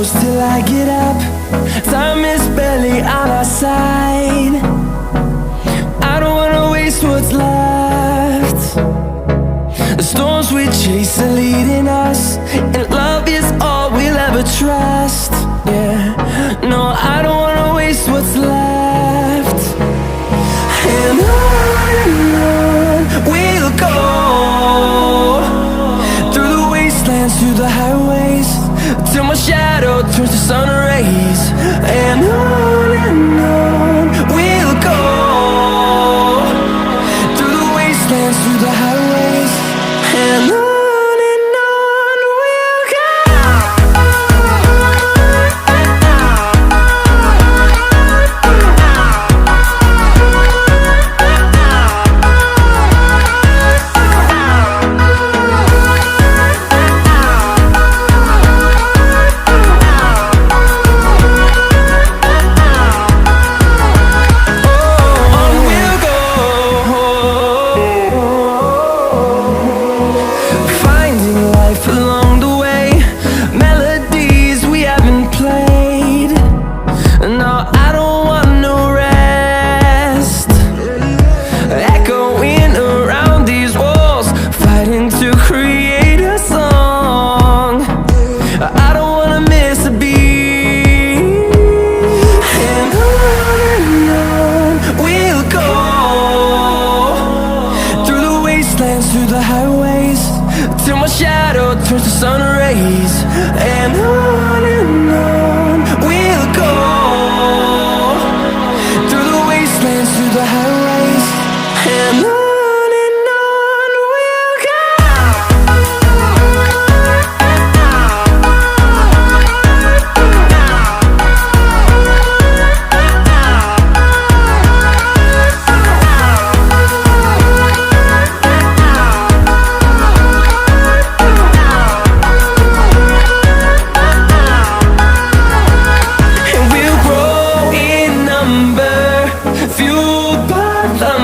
close till I get up. Time is barely on our side. I don't wanna waste what's left. The storms we chase are leading us, and love is all we'll ever trust. Yeah, no, I don't wanna waste what's left. And on we'll go, through the wastelands, through the highways, till my shadow turns to sun rays. And on we'll go, through the wastelands, through the highways, and on we'll go. Through the highways, till my shadow turns to sun rays. And on we'll go, through the wastelands, through the highways, and on we'll go.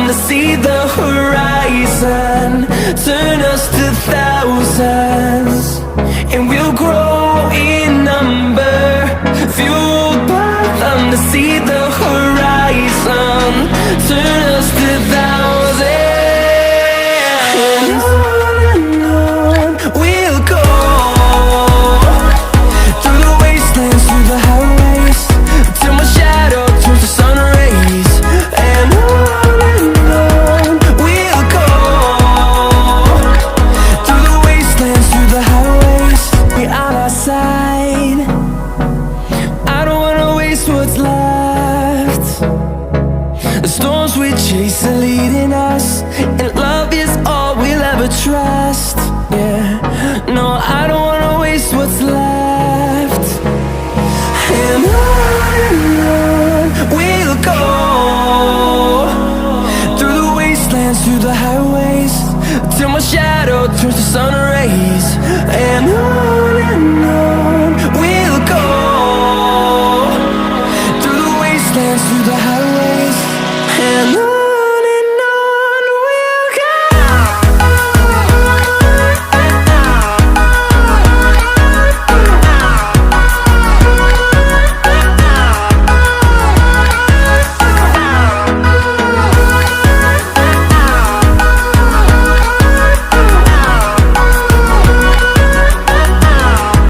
To see the horizon turn us to thousands, and we'll grow in number, fueled by them. To see the horizon turn us to thousands, and on we'll go, through the wastelands, through the highways, till my shadow turns to sun rays. And what's left. The storms we chase are leading us, and love is all we'll ever trust. Yeah, no, I don't wanna waste what's left. And on we'll go, through the wastelands, through the highways, till my shadow turns to sun rays. And on we'll go, through the highway.